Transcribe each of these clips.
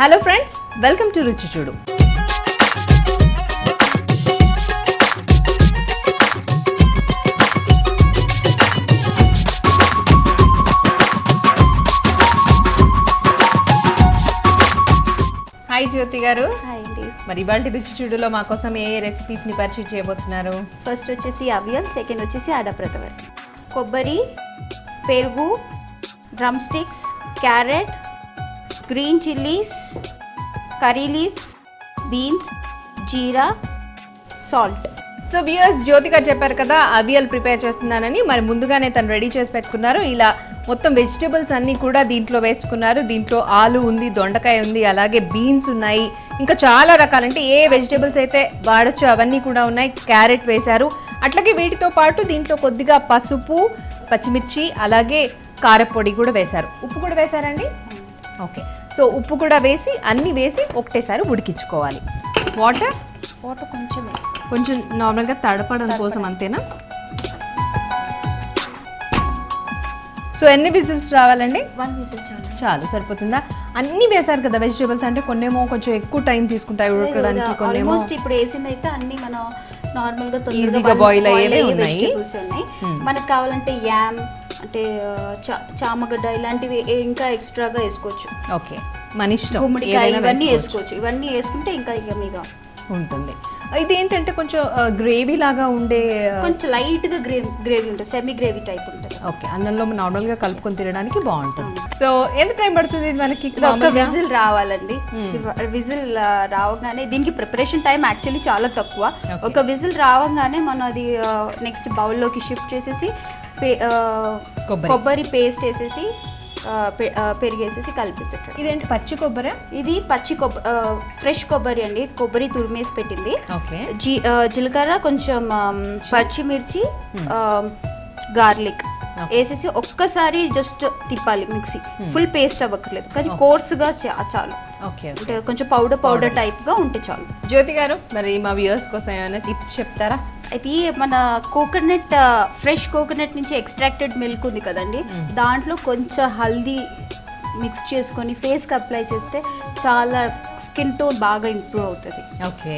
Hello friends, welcome to రుచి చూడు. Hi జ్యోతి గారు. హాయ్ అండి. మరి ఇవాళ రుచి చూడులో మా కోసం ఏ రెసిపీస్ ని పరిచయం చేయబోతున్నారు? ఫస్ట్ వచ్చేసి అవియల్, సెకండ్ వచ్చేసి ఆడప్రథమన్. కొబ్బరి, పెరుగు, drumsticks, carrot, green chillies, curry leaves, beans, jeera, salt. So viewers, Jyothi garu చెప్పారు కదా అవియల్ ప్రిపేర్ చేస్తున్నానని. మరి ముందుగానే తను రెడీ చేసి పెట్టుకున్నారు. ఇలా మొత్తం వెజిటేబుల్స్ అన్నీ కూడా దీంట్లో వేసుకున్నారు. దీంట్లో ఆలు ఉంది, దొండకాయ ఉంది, అలాగే బీన్స్ ఉన్నాయి, ఇంకా చాలా రకాలంటే ఏ వెజిటేబుల్స్ అయితే వాడచ్చు అవన్నీ కూడా ఉన్నాయి. క్యారెట్ వేశారు. అట్లాగే వీటితో పాటు దీంట్లో కొద్దిగా పసుపు, పచ్చిమిర్చి, అలాగే కారపొడి కూడా వేశారు. ఉప్పు కూడా వేశారండి. ఓకే, సో ఉప్పు కూడా వేసి అన్నీ వేసి ఒకటేసారి ఉడికించుకోవాలి. వాటర్ కొంచెం వేసి కొంచెం నార్మల్గా తడపడం కోసం అంతేనా? సో ఎన్ని విజిల్స్ రావాలండి? 1 విజిల్ చాలు, సరిపోతుందా? అన్నీ వేశారు కదా వెజిటేబుల్స్, అంటే కొన్నేమో కొంచెం ఎక్కువ టైం తీసుకుంటాయి ఉడకడానికి, కొన్నేమో ఇప్పుడు వేసింది అయితే అన్ని మనం నార్మల్ గా ఈజీగా బాయిల్ అయ్యేవి ఉన్నాయి. వెజిటేబుల్స్ ఉన్నాయి. మనకు కావాలంటే యామ్ అంటే చామగడ్డ ఇలాంటివి ఇంకా ఎక్స్ట్రాగా వేసుకోవచ్చు. ఓకే, మన ఇష్టం. గుమ్మడికాయ ఇవన్నీ వేసుకోవచ్చు. ఇవన్నీ వేసుకుంటే ఇంకా ఇక ఉంటుంది. ఇది ఏంటంటే కొంచెం గ్రేవీ లాగా ఉండే, కొంచెం లైట్ గా గ్రేవీ ఉంటుంది, సెమీ గ్రేవీ టైప్ ఉంటుంది. ఓకే, అన్నంలో నార్మల్ గా కలుపుకొని తినడానికి బాగుంటుంది. సో ఎంత టైం పడుతుంది ఇది మనకి? ఒక విజిల్ రావాలండి. విజిల్ రావగానే దీనికి ప్రిపరేషన్ టైం యాక్చువల్లీ చాలా తక్కువ. ఒక విజిల్ రావగానే మనం అది నెక్స్ట్ బౌల్లోకి షిఫ్ట్ చేసేసి కొబ్బరి పేస్ట్ వేసేసి పెరిగేసేసి కలిపి పెట్టండి. ఇదేంటి పచ్చి కొబ్బరి? ఇది పచ్చి ఫ్రెష్ కొబ్బరి అండి. కొబ్బరి తురిమేసి పెట్టింది. జీలకర్ర, కొంచెం పచ్చిమిర్చి, గార్లిక్ వేసేసి ఒక్కసారి జస్ట్ తిప్పాలి మిక్సీ. ఫుల్ పేస్ట్ అవ్వక్కర్లేదు, కానీ కోర్స్గా చాలు. అంటే కొంచెం పౌడర్ టైప్ గా ఉంటే చాలు. జ్యోతి గారు, మరి మా వ్యూయర్స్ కోసం ఏమైనా టిప్స్ చెప్తారా? అయితే మన కోకోనట్, ఫ్రెష్ కోకోనట్ నుంచి ఎక్స్ట్రాక్టెడ్ మిల్క్ ఉంది కదండి, దాంట్లో కొంచెం హల్దీ మిక్స్ చేసుకొని ఫేస్కి అప్లై చేస్తే చాలా స్కిన్ టోన్ బాగా ఇంప్రూవ్ అవుతుంది. ఓకే,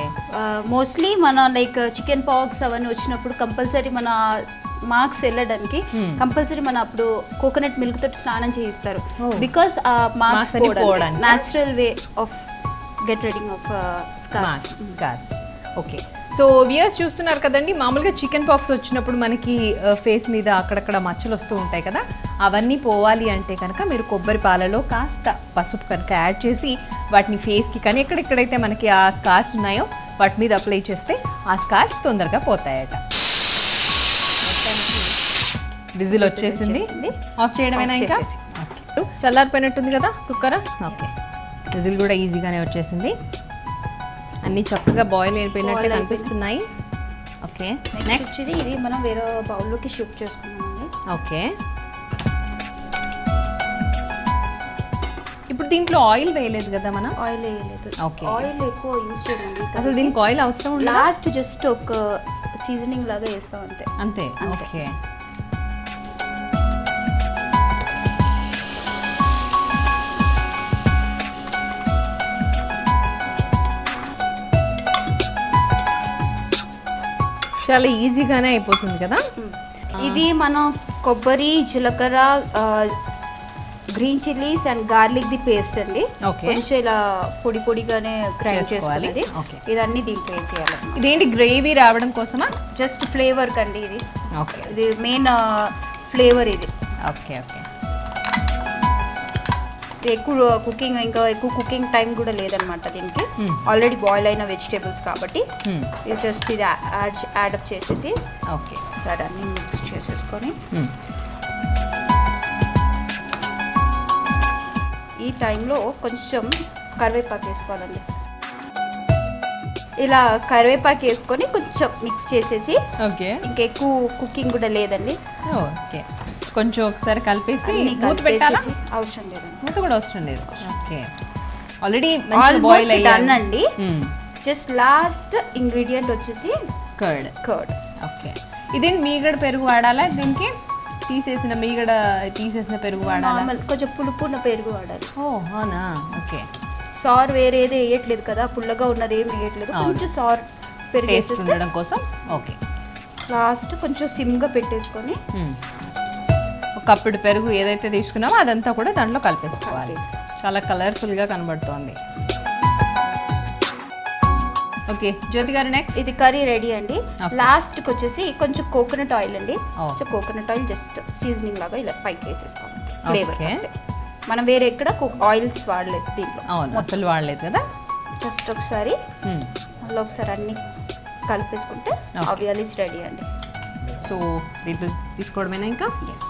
మోస్ట్లీ మన లైక్ చికెన్ పాక్స్ అవన్నీ వచ్చినప్పుడు కంపల్సరీ మన మార్క్స్ వెళ్ళడానికి కంపల్సరీ మన అప్పుడు కోకోనట్ మిల్క్ తోటి స్నానం చేయిస్తారు. బికాస్ ఆ మార్క్స్ పోవడానికి natural way of get reading of scars. Okay, so viewers చూస్తున్నారు కదండి, మామూలుగా చికెన్ పాక్స్ వచ్చినప్పుడు మనకి ఫేస్ మీద అక్కడక్కడ మచ్చలు వస్తూ ఉంటాయి కదా, అవన్నీ పోవాలి అంటే కనుక మీరు కొబ్బరి పాలలో కాస్త పసుపు కనుక యాడ్ చేసి వాటిని ఫేస్కి కానీ ఎక్కడెక్కడైతే మనకి ఆ స్కార్స్ ఉన్నాయో వాటి మీద అప్లై చేస్తే ఆ స్కార్స్ తొందరగా పోతాయట. విజిల్ వచ్చేసింది, ఆఫ్ చేయడమేనా ఇంకా? చల్లారిపోయినట్టుంది కదా కుక్కర్. ఓకే, విజిల్ కూడా ఈజీగానే వచ్చేసింది. అన్నీ చక్కగా బాయిల్ అయిపోయినట్టే కనిపిస్తున్నాయి. ఓకే, నెక్స్ట్ ఇది మనం వేరే బౌల్లోకి షిఫ్ట్ చేసుకున్నామండి. ఓకే, ఇప్పుడు దీంట్లో ఆయిల్ వేయలేదు కదా మనం? ఆయిల్ వేయలేదు. ఓకే, ఆయిల్ ఎక్కువ యూజ్ చేయండి. అసలు దీనికి ఆయిల్ అవసరం ఉండదు. లాస్ట్ జస్ట్ ఒక సీజనింగ్ లాగా వేస్తాం అంతే. అంతే. ఓకే, చాలా ఈజీగానే అయిపోతుంది కదా. ఇది మనం కొబ్బరి, జీలకర్ర, green chillies and garlic the paste అండి. కొంచెం ఇలా పొడిగానే గ్రైండ్ చేసుకోవాలి. ఇదన్నీ దీంట్లో వేసేయాలి. ఇదేంటి గ్రేవీ రావడం కోసమా? జస్ట్ ఫ్లేవర్ కండి ఇది. ఓకే, ఇది మెయిన్ ఫ్లేవర్ ఇది. ఓకే ఓకే, ఎక్కువ కుకింగ్ టైం కూడా లేదనమాట దీనికి. ఆల్రెడీ బాయిల్ అయిన వెజిటేబుల్స్ కాబట్టి ఇది జస్ట్ ఇది యాడప్ చేసేసి ఓకే సరే అన్ని మిక్స్ చేసేసుకొని ఈ టైంలో కొంచెం కరివేపాకు వేసుకోవాలండి. ఇలా కరివేపాకు వేసుకొని కొంచెం మిక్స్ చేసేసి, ఓకే, ఇంకా ఎక్కువ కుకింగ్ కూడా లేదండి. ఓకే, కొంచెం ఒకసారి కలిపేసి మూత పెట్టాలా? అవసరం లేదండి, మూత కూడా అవసరం లేదు. ఓకే, ఆల్రెడీ బాయిల్ అయ్యిందండి. జస్ట్ లాస్ట్ ఇంగ్రీడియంట్ వచ్చేసి కర్డ్. ఓకే, ఇదేంటి మీగడ పెరుగు వాడాలా దీనికి? తీసేసిన పెరుగు వాడాలా? కొంచెం పులుపున్న పెరుగు వాడాలి. ఓ అవునా, ఓకే. సార్ వేరేది వేయట్లేదు కదా, పుల్లగా ఉన్నది ఏమి వేయట్లేదు, కొంచెం సార్ పెరిగేసేసి ఉండడం కోసం. ఓకే, లాస్ట్ కొంచెం సిమ్గా పెట్టేసుకొని ఒక కప్పుడు పెరుగు ఏదైతే తీసుకున్నామో అదంతా కూడా దాంట్లో కలిపేసుకోవాలి. చాలా కలర్ఫుల్గా కనబడుతోంది. ఓకే జ్యోతి గారు, నెక్స్ట్ ఇది కర్రీ రెడీ అండి. లాస్ట్కి వచ్చేసి కొంచెం కోకోనట్ ఆయిల్ అండి. కోకోనట్ ఆయిల్ జస్ట్ సీజనింగ్ లాగా ఇలా పైకి వేసేసుకోవాలి ఫ్లేవర్. మనం వేరే ఎక్కడ ఆయిల్స్ వాడలేదు దీంట్లో. అవును, అసలు వాడలేదు కదా. జస్ట్ ఒకసారి మళ్ళీ ఒకసారి అన్ని కలిపేసుకుంటే అవియాలీస్ రెడీ అండి. సో దీంట్లో తీసుకోవడమేనా ఇంకా? ఎస్.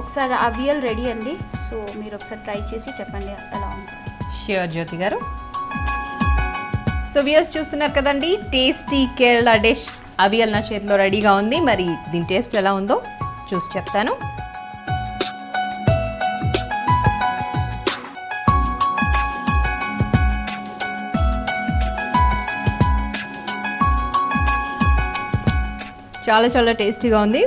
ఒకసారి అవియల్ రెడీ అండి. సో మీరు ఒకసారి ట్రై చేసి చెప్పండి ఎలా ఉంటుంది. ష్యూర్ జ్యోతి గారు. సో వ్యూయర్స్ చూస్తున్నారు కదండి, టేస్టీ కేరళ డిష్ అవియల్ నా చేతిలో రెడీగా ఉంది. మరి దీని టేస్ట్ ఎలా ఉందో చూసి చెప్తాను. చాలా చాలా టేస్టీగా ఉంది.